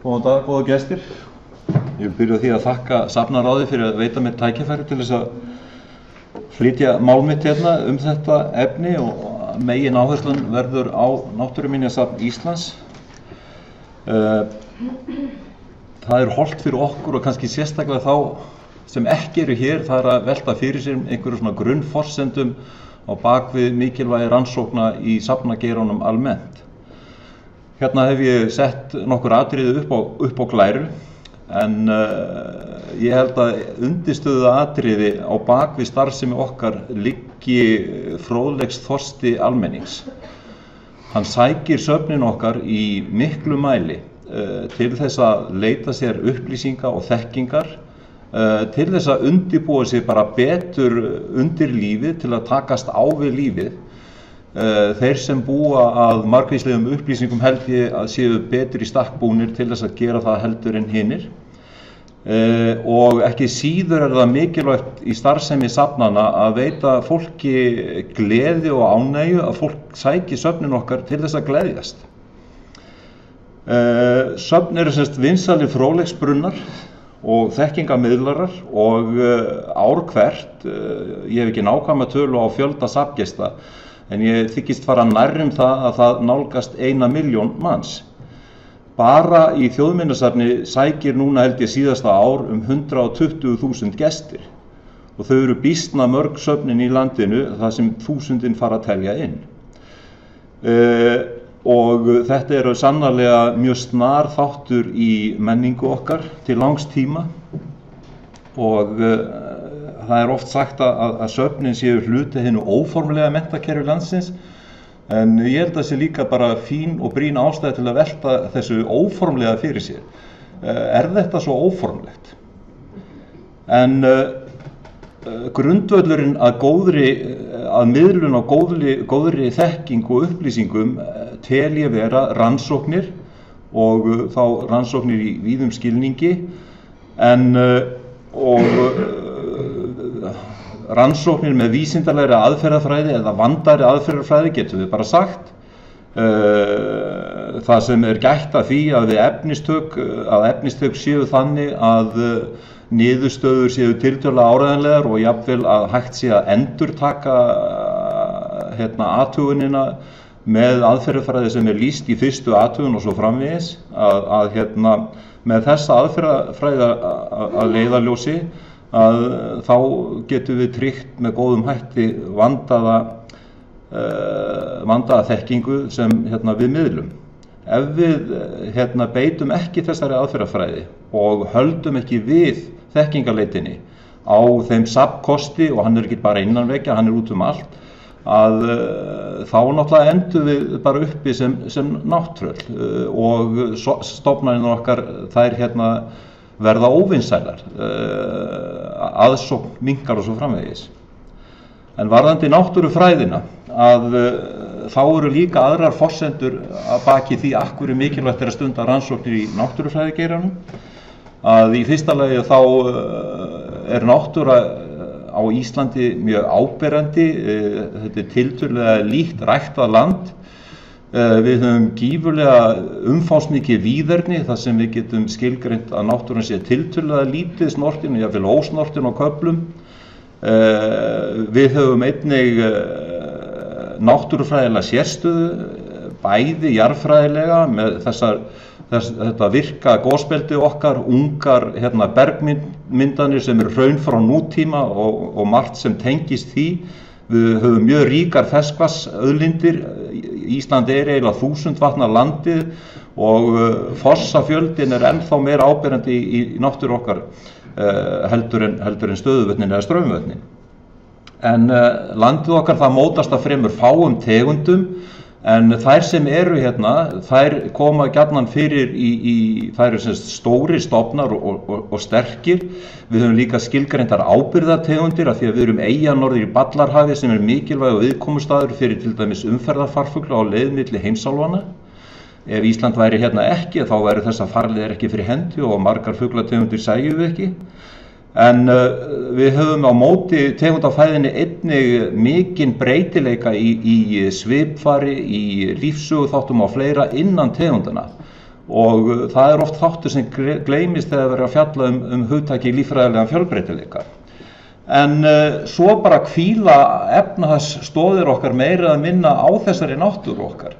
Góðan dag, góða gestir. Ég vil byrja á því að þakka safnaráði fyrir að veita mér tækifæri til þess að flytja mál mitt hérna þetta efni og megin áherslan verður á Náttúruminjasafn Íslands. Það hollt fyrir okkur og kannski sérstaklega þá sem ekki eru hér, það að velta fyrir sér einhverju svona grunnforsendum á bakvið mikilvægi rannsókna í safnageiranum almennt. Hérna hef ég sett nokkur atriði upp á glæru, en ég held að undirstöðu atriði á bakvið starfsemi okkar liggi fróðleiksþorsti almennings. Hann sækir söfnin okkar í miklu mæli til þess að leita sér upplýsinga og þekkingar, til þess að undirbúa sig bara betur undir lífið til að takast á við lífið. Þeir sem búa að margvíslegum upplýsingum held ég að séu betur í stakk búnir til þess að gera það heldur en hinir. Og ekki síður það mikilvægt í starfsemi safnanna að veita fólki gleði og ánægju, að fólk sæki söfnin okkar til þess að gleðjast. Söfn eru vinsælir fróðleiksbrunnar og þekkingarmiðlarar og ár hvert, ég hef ekki nákvæma tölu á fjölda safngesta, en ég þykist fara nærri það að það nálgast 1 milljón manns. Bara í Þjóðminjasafni sækir núna held ég síðasta ár 120.000 gestir og þau eru býsna mörg söfnin í landinu þar sem þúsundin fara að telja inn. Og þetta eru sannarlega mjög snar þáttur í menningu okkar til langs tíma og það oft sagt að söfnin séu hluti hinu óformlega menntakerfi landsins, en ég held að sé líka bara fín og brýn ástæða til að velta þessu óformlega fyrir sér. Þetta svo óformlegt? En grundvöllurinn að miðlun á góðri þekking og upplýsingum tel ég vera rannsóknir og þá rannsóknir í víðum skilningi, rannsóknir með vísindalegri aðferðafræði eða vandaðri aðferðafræði getum við bara sagt. Það sem gætt að því að efnistök séu þannig að niðurstöður séu tiltölulega áreiðanlegar og jafnvel að hægt sé að endurtaka athugunina með aðferðafræði sem lýst í fyrstu athugun og svo framvegis, með þessa aðferðafræði að leiðarljósi þá getum við tryggt með góðum hætti vandaða þekkingu sem við miðlum. Ef við beitum ekki þessari aðferðafræði og höldum ekki við þekkingarleitinni á þeim safnkosti, og hann ekki bara innan veggja, hann út allt, þá náttúrulega endum við bara uppi sem nátttröll og stofnanir okkar þær verða óvinsælar, aðsókn minnkar og svo framvegis. En varðandi náttúrufræðina, þá eru líka aðrar forsendur að baki því af hverju mikilvægt að stunda rannsóknir í náttúrufræðigeiranum. Í fyrsta lagi þá náttúra á Íslandi mjög áberandi, þetta tiltölulega lítt ræktað land. Við höfum gífurlega umfangsmikið víðerni þar sem við getum skilgreint að náttúran sé tiltölulega lítið snortin og jafnvel ósnortin á köflum. Við höfum einnig náttúrufræðilega sérstöðu, bæði jarðfræðilega með þetta virka gosbelti okkar, ungar bergmyndanir sem eru hraun frá nútíma og margt sem tengist því. Við höfum mjög ríkar ferskvatnsauðlindir. Ísland eiginlega 1000 vatna landið og fossafjöldin ennþá meira áberandi í náttúru okkar heldur en stöðuvötnin eða straumvötnin. En landið okkar það mótast af fremur fáum tegundum, en þær sem eru þær koma gjarnan fyrir þær eru stórir stofnar og sterkir. Við höfum líka skilgreindar ábyrgðartegundir af því að við erum eyja norður í Ballarhafi sem mikilvæg og viðkomustaður fyrir til dæmis umferðarfarfugla á leið milli heimsálfanna. Ef Ísland væri ekki, þá væru þessar farleiðir ekki fyrir hendi og margar fuglategundir sæjum við ekki. En við höfum á móti tegundafæðinni einnig mikinn breytileika í svipfari, í lífsöguþáttum og fleira innan tegundana. og það oft þáttur sem gleymist þegar verið að fjalla hugtakið líffræðilegan fjölbreytileika. En svo bara hvíla efnahagsstoðir okkar meira að minna á þessari náttúru okkar.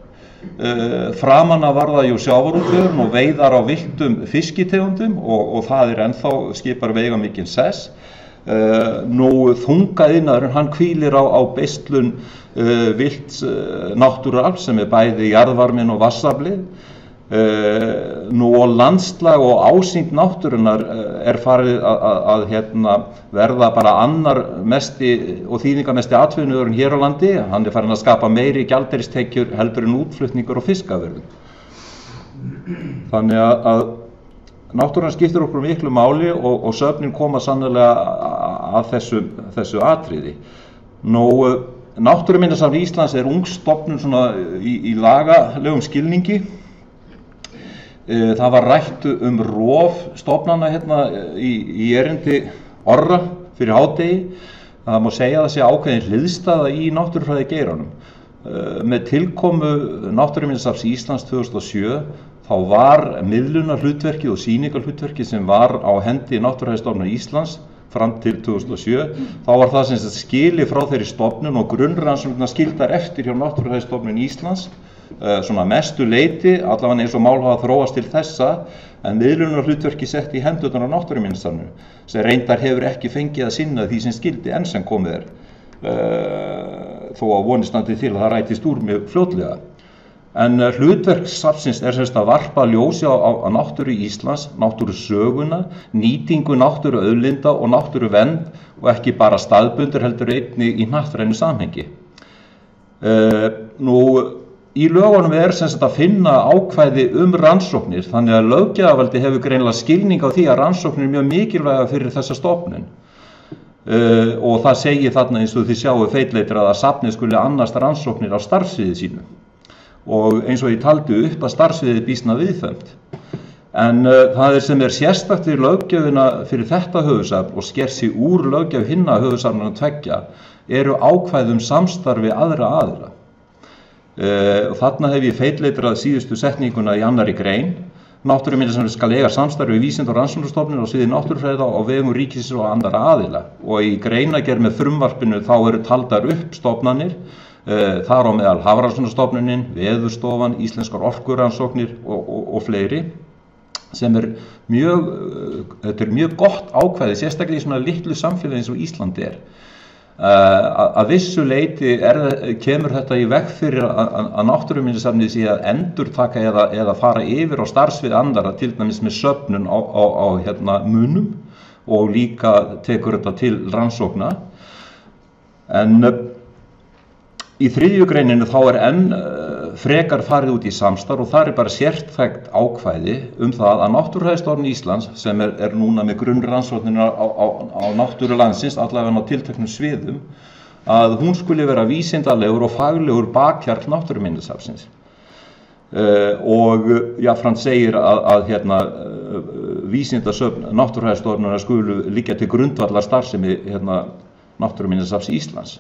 Framan af var það sjávarútvegurinn og veiðar á villtum fiskitegundum og það ennþá skipar veigamikinn sess. Nú þungaiðnaðurinn hann hvílir á beislun vilts náttúruafls sem bæði jarðvarminn og vatnsaflið. Nú og landslag og ásýnd náttúrunnar farið að verða bara annar mesti og þýðingamesti atvinnuðurinn hér á landi. Hann farinn að skapa meiri gjaldeyristekjur heldur en útflutningur og fiskafurðum. Þannig að náttúran skiptir okkur miklu máli og söfnin koma sannarlega að þessu atriði. Nú Náttúruminjasafn Íslands ung stofnun svona í lagalegum skilningi. Það var rætt rof stofnana í erindi Orra fyrir hádegi. Það má segja að það sé ákveðin hliðstæða í náttúrufræði geiranum. Með tilkomu Náttúruminjasafns Íslands 2007 þá var miðlunarhlutverkið og sýningarhlutverkið sem var á hendi Náttúrufræðistofnunar Íslands fram til 2007, þá var það sem skilið frá þeirri stofnun og grunnrannsóknirnar skildar eftir hjá Náttúrufræðistofnun Íslands, svona mestu leyti, allavega eins og mál hafa þróast til þessa, en miðlunarhlutverkið sett í hendurnar á Náttúruminjasafninu, sem reyndar hefur ekki fengið að sinna því sem skildi enn sem komið þó að vonist standi til að það rætist úr mjög fljótlega. En hlutverk safnsins semst að varpa ljósi á náttúru Íslands, náttúrusöguna, nýtingu náttúruauðlinda og náttúruvernd og ekki bara staðbundur heldur einnig í hnattrænu samhengi. Nú í lögunum semst að finna ákvæði rannsóknir, þannig að löggjafarvaldið hefur greinilega skilning á því að rannsóknir mjög mikilvæga fyrir þessa stofnun. Og það segir þarna eins og þið sjáu feitleitir að safnið skuli annast rannsóknir á starfsviði sínu. Og eins og ég taldi upp að starfsviðið býsna viðfemt. En það sem sérstakt við löggjöfina fyrir þetta höfuðsafn og sker sig úr löggjöf hinna höfuðsafnanna tveggja eru ákvæðum samstarfi aðra aðila. Þarna hef ég feitleitrað síðustu setninguna í annarri grein. Náttúruminjasafnið skal eiga samstarfi við Vísinda- og rannsóknastofnun á sviði náttúrufræða og vegum ríkisins og annarra aðila. Og í greinargerð með frumvarpinu þá eru taldar upp stofnanir. Þar á meðal Hafrannsóknastofnunin, Veðurstofan, Íslenskar orkurannsóknir og fleiri, sem þetta mjög gott ákvæði, sérstaklega í svona litlu samfélagi eins og Ísland Að vissu leyti kemur þetta í veg fyrir að Náttúruminjasafnið sé að endurtaka eða fara yfir á starfsvið annarra, til dæmis með söfnun á munum og líka tekur þetta til rannsókna. En í þriðju greininu þá enn frekar farið út í samstarf og það bara sértækt ákvæði það að Náttúrufræðistofnun Íslands, sem núna með grunnrannsóknir á náttúru landsins, allavega á tilteknum sviðum, að hún skuli vera vísindalegur og faglegur bakhjarl Náttúruminjasafnsins. Og jafnframt segir að vísindasöfn Náttúrufræðistofnunar skulu liggja til grundvallar starfsemi Náttúruminjasafns Íslands.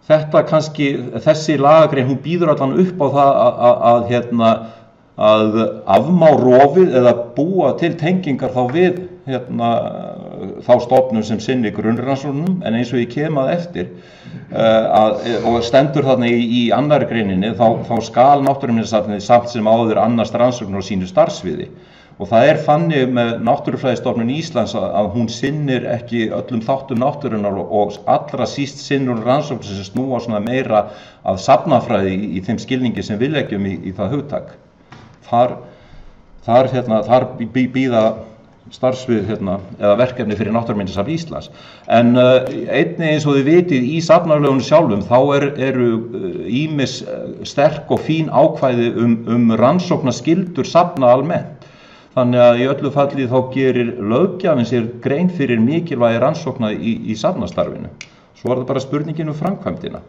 Þetta kannski, þessi lagagrein, hún býður allan upp á það að afmá rofið eða búa til tengingar þá við þá stofnun sem sinni grunnrannsóknum, en eins og ég kem að eftir og stendur þarna í annarri greininni, þá skal Náttúruminjasafnið samt sem áður annast rannsóknir á sínu starfsviði. Og það þannig með Náttúrufræðistofnun Íslands að hún sinnir ekki öllum þáttum náttúrunnar og allra síst sinnur rannsóknir sem snúa svona meira að safnafræði í þeim skilningi sem við leggjum í það hugtak. Þar býða starfsvið eða verkefni fyrir Náttúruminjasafn Íslands. En einnig eins og þið vitið í safnalögunum sjálfum þá eru ýmis sterk og fín ákvæði rannsóknarskyldur safna almennt. Þannig að í öllu falli þá gerir löggjafinn sér grein fyrir mikilvægi rannsókna í safnastarfinu. Svo það bara spurningin framkvæmdina.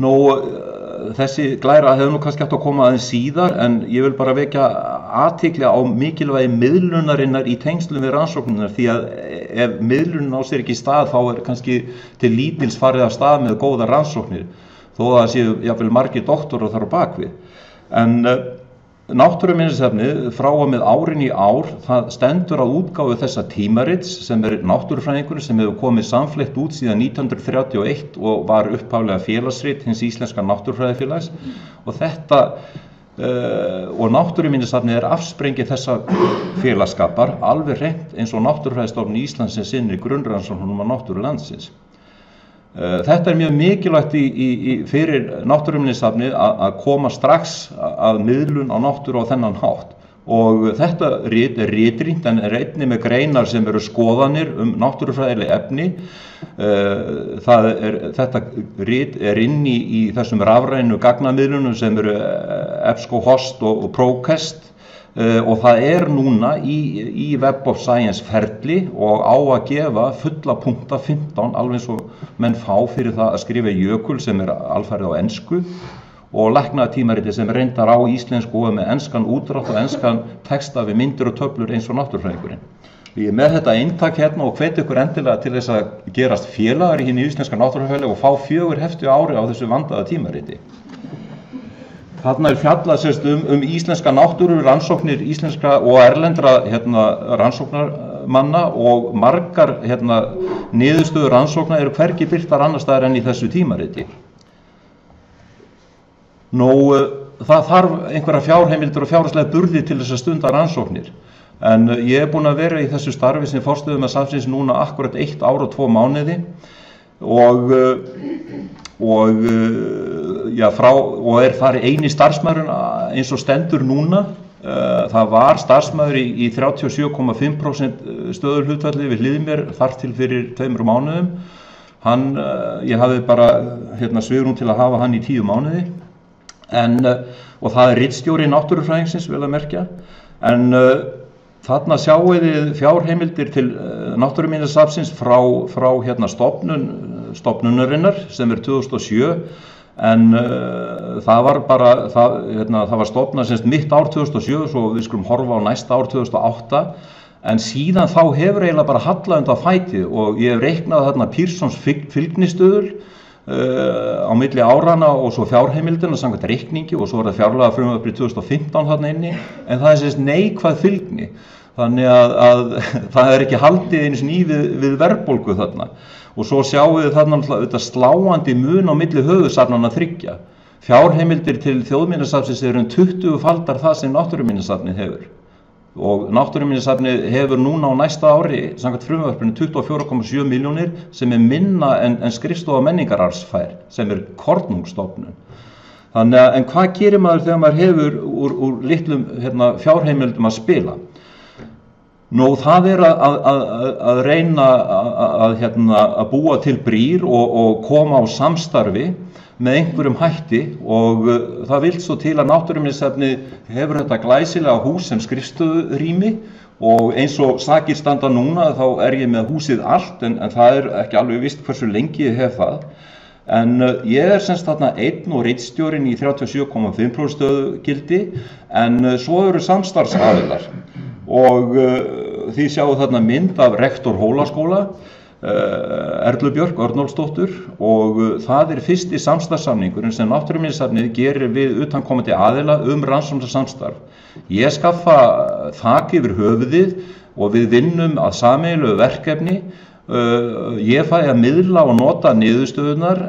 Nú, þessi glæra hefur kannski átt að koma aðeins síðar, en ég vil bara vekja athygli á mikilvægi miðlunarinnar í tengslum við rannsóknirnar, því að ef miðlunin á sér ekki stað þá kannski til lítils farið af stað með góðar rannsóknir. þó að það séu jafnvel margir doktorar þar á bakvið. En náttúruminjasafnið frá og með árin í ár, það stendur að útgáfu þessa tímarits sem náttúrufræðingurinn sem hefur komið samfleytt út síðan 1931 og var upphaflega félagsrit hins íslenska náttúrufræðifélags og þetta og náttúruminjasafnið afsprengi þessa félagsskapar alveg hreint eins og Náttúrufræðistofnun Íslands sem sinnir grunnrannsóknum á náttúru landsins. Þetta mjög mikilvægt fyrir náttúruminjasafnið að koma strax að miðlun á náttúru á þennan hátt og þetta rit ritrýnt en einnig með greinar sem eru skoðanir náttúrufræðileg efni. Þetta rit inni í þessum rafrænu gagnamiðlunum sem eru EBSCO-HOST og ProQuest og það núna í Web of Science ferli og á að gefa fulla punkta 15 alveg svo menn fá fyrir það að skrifa jökul sem alfarið á ensku og læknatímariti sem reyndar á íslensku og með enskan útdrátt og enskan texta við myndir og töflur eins og náttúrufræðingurinn. Ég með þetta eintak hérna og hvet ykkur endilega til þess að gerast félagar í hinu íslenska náttúrufræðilegu og fá 4 hefti á ári á þessu vandaða tímariti. Þarna fjallað íslenska náttúru, rannsóknir íslenskra og erlendra rannsóknarmanna og margar niðurstöður rannsókna eru hvergi birtar annars staðar en í þessu tímariti. Það þarf einhverja fjárheimildir og fjárhagslega burði til þess að stunda rannsóknir. En ég búinn að vera í þessu starfi sem forstöðumaður safnsins núna akkurat 1 ár og 2 mánuði og þar eini starfsmaðurinn eins og stendur núna. Það var starfsmaður í 37,5% stöðuhlutfalli við hlið mér þar til fyrir 2 mánuðum. Ég hafði bara svigrúm til að hafa hann í 10 mánuði. Og það ritstjóri náttúrufræðingsins vel að merkja. En þarna sjáum við fjárheimildir til náttúruminjasafnsins frá stofnunarinnar sem 2007 en það var stofnað mitt ár 2007 svo við skulum horfa á næsta ár 2008 en síðan þá hefur eiginlega bara hallað undan fæti og ég hef reiknað þarna Pearsons fylgnistöðul á milli árana og svo fjárheimildina samkvæmt reikningi og svo það fjárlagafrumvarpið 2015 þarna inni en það neikvæð fylgni þannig að það ekki haldið einu sinni við verðbólgu þarna og svo sjáum við þarna þetta sláandi mun á milli höfuðsafnanna 3. Fjárheimildir til þjóðminjasafnsins eru 20-faldar það sem náttúruminjasafnið hefur og náttúruminjasafnið hefur núna á næsta ári samkvæmt frumvarpinu 24,7 milljónir sem minna en skrifstofa menningararfs fær sem kornungsstofnun. Þannig að en hvað gerir maður þegar maður hefur úr litlum fjárheimildum að spila? Það að reyna að búa til brýr og koma á samstarfi með einhverjum hætti og það vill svo til að náttúruminjasafnið hefur þetta glæsilega hús sem skrifstofurými og eins og sakir standa núna þá ég með húsið allt en það ekki alveg víst hversu lengi ég hef það. En ég þarna einn og ritstjórinn í 37,5% stöðugildi en svo eru samstarfsaðilar og þið sjáu þarna mynd af rektor Hólaskóla Erlu Björk Örnólfsdóttur og það fyrsti samstarfssamningurinn sem náttúruminjasafnið gerir við utankomandi aðila rannsóknarsamstarf. Ég skaffa þak yfir höfuðið og við vinnum að sameiginlegu verkefni. Ég fæ að miðla og nota niðurstöðurnar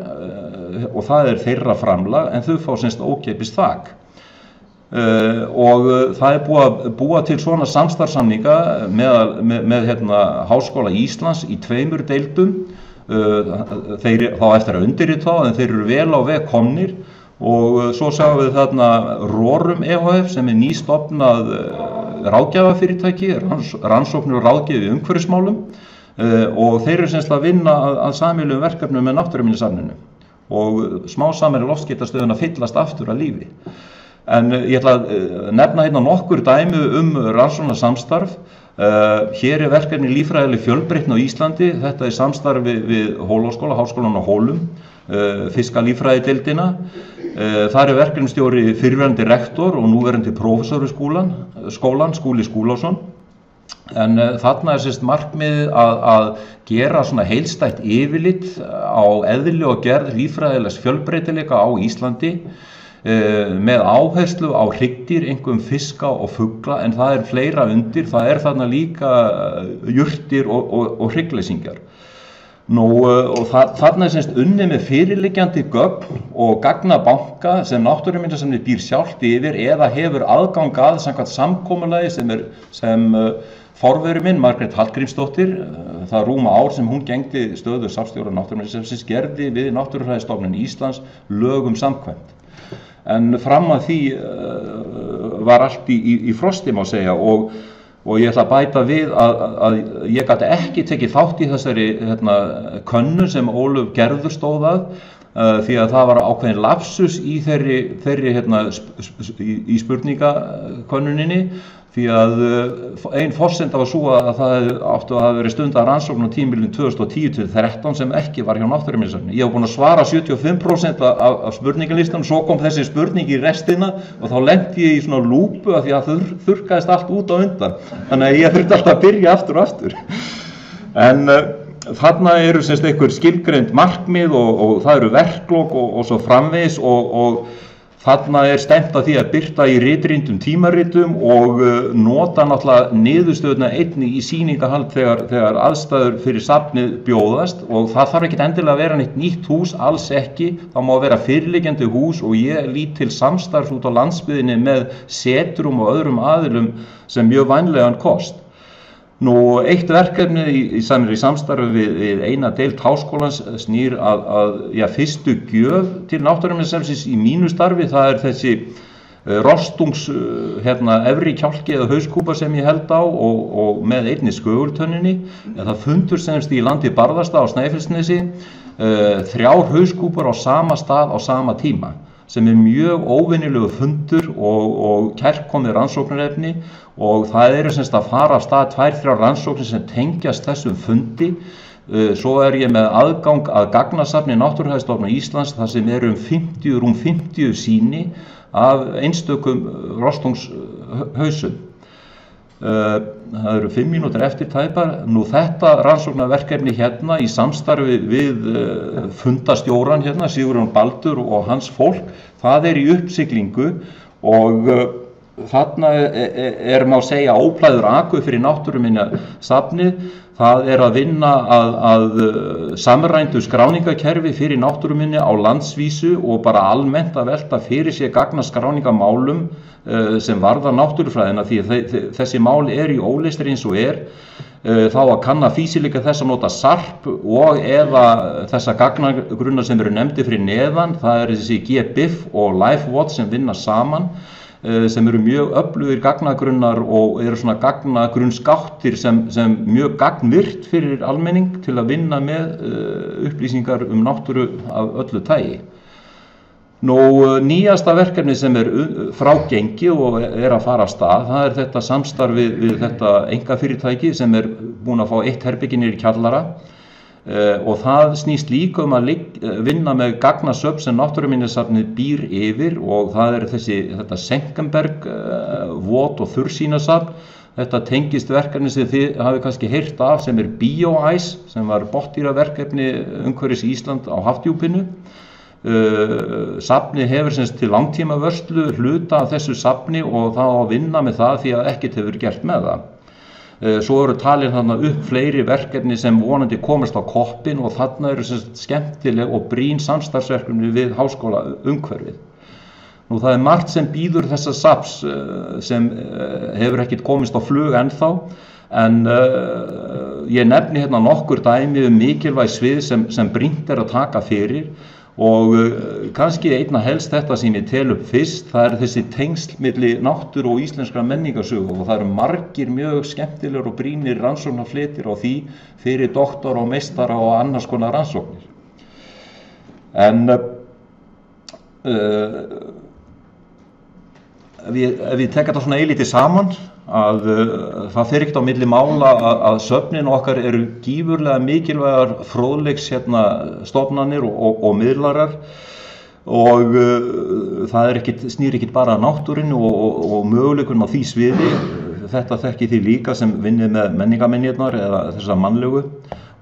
og það þeirra framlag en þau fá ókeypis þak. Og það búið að búa til svona samstarfssamninga með Háskóla Íslands í 2 deildum. Þeir þá eftir að undirrita en þeir eru vel á veg komnir og svo sjáum við þarna Rorum EHF sem nýstofnað ráðgjafafyrirtæki, rannsóknir og ráðgjöf í umhverfismálum og þeir eru að vinna að sameiginlegum verkefnum með náttúruminjasafninu og smá saman loftskeytastöðin að fyllast aftur að lífi. En ég ætla að nefna nokkur dæmi rannsóknarsamstarf. Hér verkefni líffræðileg fjölbreytni á Íslandi. Þetta samstarfi við Hólaskóla, Háskólann á Hólum, fiskalíffræðideildina. Þar verkefnastjóri fyrrverandi rektor og núverandi prófessor við skólann, Skúli Skúlason. En þarna sérst markmiðið að gera svona heildstætt yfirlit á eðli og gerð líffræðilegs fjölbreytileika á Íslandi með áherslu á hryggdýr, einkum fiska og fugla, en það fleira undir, það þarna líka jurtir og hryggleysingar. Og þarna semst unnið með fyrirliggjandi gögn og gagnabanka sem Náttúruminjasafnið býr sjálft yfir eða hefur aðgang að samkvæmt samkomulagi sem forveri minn, Margrét Hallgrímsdóttir, það rúma ár sem hún gegndi stöðu safnstjóra Náttúruminjasafnsins, gerði við Náttúrufræðistofnun Íslands lögum samkvæmt. En fram að því var allt í frosti má segja og ég ætla að bæta við að ég gat ekki tekið þátt í þessari könnu sem Ólöf Gerður stóð að því að það var ákveðin lapsus í þeirri í spurningakönnuninni því að ein forsenda var svo að það áttu að hafa verið stundað rannsókn á tímabilinu 2010-13 sem ekki var hjá Náttúruminjasafni. Ég var búinn að svara 75% af spurningalistanum, svo kom þessi spurning í restina og þá lenti ég í svona lúpu af því að það þurrkaðist allt út á undan. Þannig að ég þurfti alltaf að byrja aftur og aftur. En þarna eru semst einhver skilgreind markmið og það eru verklok og svo framvegis og þarna stefnt að því að birta í ritrýndum tímaritum og nota náttúrulega niðurstöðuna einnig í sýningahald þegar aðstæður fyrir safnið bjóðast og það þarf ekkert endilega að vera neitt nýtt hús, alls ekki, það má vera fyrirliggjandi hús og ég lít til samstarfs út á landsbyggðinni með setrum og öðrum aðilum sem mjög vænlegan kost. Eitt verkefni í samstarfi við eina deild háskólans snýr að fyrstu gjöf til Náttúruminjasafnsins í mínu starfi, það þessi rostungs efri kjálki eða hauskúpa sem ég held á og með einni skögultönninni. Það fundur semst í landi Barðastað á Snæfellsnesi 3 hauskúpur á sama stað á sama tíma sem mjög óvenjulegu fundur og kærkomið rannsóknarefni og það semst að fara af stað 2-3 rannsóknir sem tengjast þessum fundi. Svo ég með aðgang að gagnasafni Náttúrufræðistofnunar Íslands þar sem rúm 50 sýni af einstökum rostungshausum. Það eru 5 mínútur eftir tæpar. Þetta rannsóknarverkefni í samstarfi við fundastjóran Sigurjón Baldur og hans fólk, það í uppsiglingu og þarna má segja óplæður aku fyrir Náttúruminjasafnið. Það að vinna að samrændu skráningakerfi fyrir náttúruminni á landsvísu og bara almennt að velta fyrir sér gagnaskráningamálum sem varða náttúrufræðina því að þessi mál í óleystri eins og þá að kanna fýsileika þess að nota SARP og eða þessa gagnagrunna sem eru nefndi fyrir neðan, það þessi GBIF og LifeWatch sem vinna saman sem eru mjög öflugir gagnagrunnar og eru svona gagnagrunnskáttir sem mjög gagnvirt fyrir almenning til að vinna með upplýsingar náttúru af öllu tagi. Nýjasta verkefni sem frágengið og að fara af stað, það þetta samstarfi við þetta einkafyrirtæki sem búin að fá 1 herbergi niður í kjallara og það snýst líka að vinna með gagnasöfn sem Náttúruminjasafnið býr yfir og það þetta Senckenberg vot- og þurrsýnasafn. Þetta tengist verkefni sem þið hafið kannski heyrt af sem BioIce sem var botndýraverkefni umhverfis Ísland á Hafdjúpinu. Safnið hefur til langtímavörslu hluta af þessu safni og það á að vinna með það því að ekkert hefur gert með það. Svo eru talin þarna upp fleiri verkefni sem vonandi komast á koppinn og þarna eru skemmtileg og brýn samstarfsverkefni við háskóla umhverfið. Það margt sem býður þessa safns sem hefur ekkert komist á flug ennþá en ég nefni nokkur dæmi mikilvæg svið sem brýnt að taka fyrir og kannski einna helst þetta sem ég tel upp fyrst, það þessi tengsl milli náttúru og íslenskra menningarsögu og það eru margir mjög skemmtilegur og brýnir rannsóknarfletir á því fyrir doktora og meistara og annars konar rannsóknir. En ef ég tek þetta svona eilítið saman að það fer ekkert á milli mála að söfnin okkar eru gífurlega mikilvægar fróðleiks stofnanir og miðlarar og það snýr ekkert bara að náttúrunni og möguleikunum á því sviði. þetta þekkið þið líka sem vinnið með menningarminjarnar eða þessar mannlegu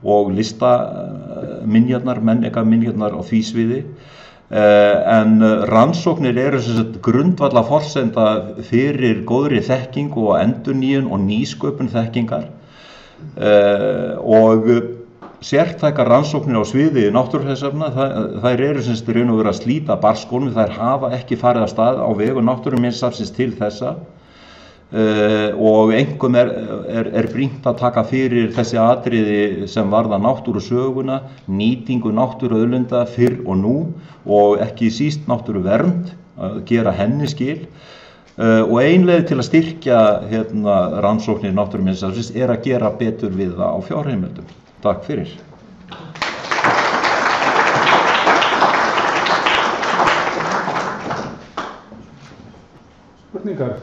og listaminjarnar, menningarminjarnar á því sviði. En rannsóknir eru sem sagt grundvalla forsenda fyrir góðri þekkingu og endurnýjun og nýsköpun þekkingar og sértækar rannsóknir á sviði náttúruhressefna, þær eru sem sagt raun og veru að slíta barnsskónum, þær hafa ekki farið af stað á vegu Náttúruminjasafnsins til þessa og einkum brýnt að taka fyrir þessi atriði sem varða náttúrusöguna, nýtingu náttúruauðlinda fyrr og nú og ekki síst náttúruvernd, að gera henni skil og ein leið til að styrkja rannsóknir Náttúruminjasafnsins að gera betur við það á fjárheimildum. Takk fyrir. Spurningar?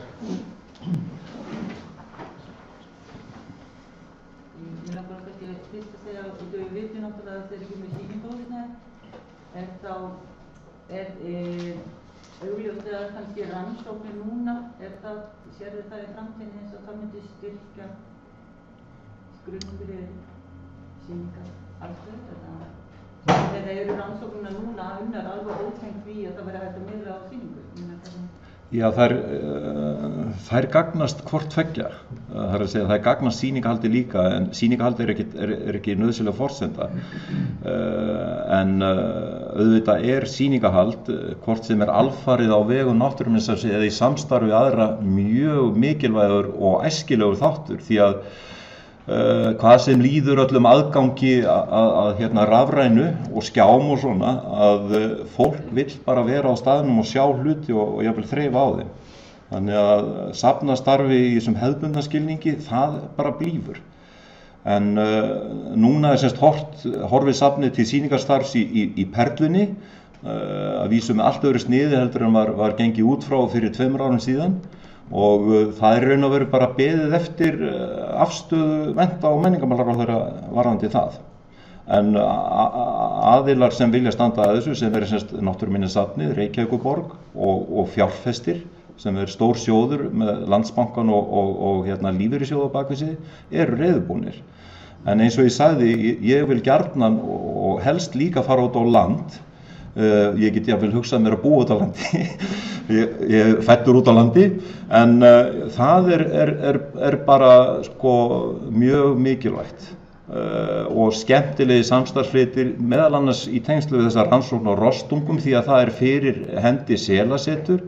Mér langar kannski fyrst að segja að við vitum náttúrulega að þetta ekki með sýningahúsnæði en þá augljóst eða kannski rannsóknir núna sérðu það í framtíðinni eins og það myndi styrkja grunn fyrir sýningaraldur eða eru rannsóknirna núna unnar alveg ótengt því að það væri hægt að miðla á sýningu? Já, þær gagnast hvort tveggja. Það að segja, þær gagnast sýningahaldi líka, en sýningahaldi er ekki nauðsynlega forsenda. En auðvitað sýningahald, hvort sem alfarið á vegum Náttúruminjasafnsins eða í samstarfi við aðra, mjög mikilvægur og æskilegur þáttur, því að hvað sem líður öllum aðgangi að rafrænu og skjám og svona, að fólk vill bara vera á staðnum og sjá hluti og jafnvel þreifa á þeim. Þannig að safnastarfi í þessum hefðbundna skilningi, það bara blífur. En núna semst horfið safnið til sýningarstarfs í Perlunni, að vísu með allt öðru sniði heldur en var gengið út frá fyrir 2 árum síðan. Og það raun og veru bara beðið eftir afstöðu mennta- og menningarmálaráðherra varðandi það. En aðilar sem vilja standa að þessu, sem semst Náttúruminjasafnið, Reykjavíkurborg og fjárfestir, sem stór sjóður með Landsbankann og lífeyrissjóð á bak við sig, eru reiðubúnir. En eins og ég sagði, ég vil gjarnan og helst líka fara út á land. Ég get jafnvel hugsað mér að búa út á landi, ég fæddur út á landi, en það bara mjög mikilvægt og skemmtilegi samstarfslitir, meðal annars í tengslu við þessa rannsókn á rostungum, því að það fyrir hendi Selasetur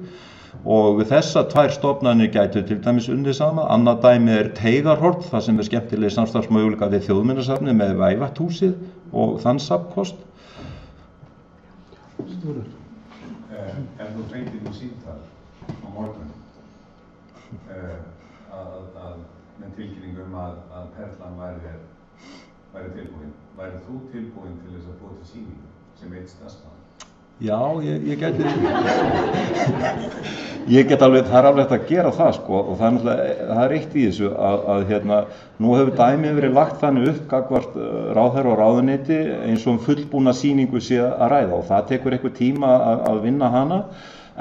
og þessar 2 stofnanir gætu til dæmis unnið saman. Annað dæmi Teigarhorn, það sem skemmtilegi samstarfsmöguleika við Þjóðminjasafnið með Vævatthúsið og þann safnkost. Ef þú fengir í símtal á morgun með tilkynningu að Perlan væri tilbúin, væri þú tilbúin til þess að búa til sýningu sem einn starfsmaður? Já, ég get alveg, það alveg að gera það og það eitt í þessu að nú hefur dæmið verið lagt þannig upp gagnvart ráðherra og ráðuneyti eins og fullbúna sýningu sé að ræða og það tekur eitthvað tíma að vinna hana,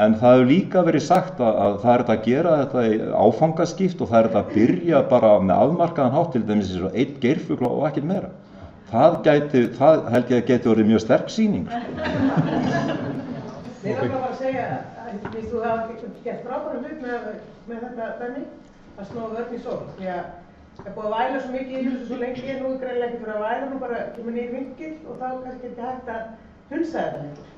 en það hefur líka verið sagt að það að gera þetta í áfangaskipt og það að byrja bara með afmarkaðan hátt, til dæmis eins og 1 geirfugl og ekkert meira. Það held ég að geti orðið mjög sterk sýning. Ég var bara að segja að þú hafa gert frábæran hlut með þetta dæmi að snúa vörn í sól, því að það búið að væla svo mikið í þessu svo lengi, nú greinilega ekki fyrir að væla, nú bara kemur niður vinkil og þá kannski ekki hægt að hunsa þetta lengur.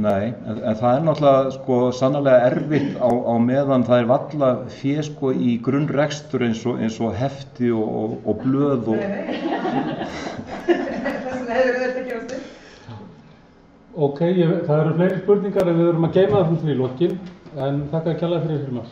Nei, en það náttúrulega sannarlega erfitt á meðan það varla fé í grunnrekstur eins og hefti og blöð og... Nei. Þessum hefur við þetta gefast upp. Ok, það eru fleiri spurningar en við erum að geyma það fyrir í lokin, en þakka kærlega fyrir Hilmar.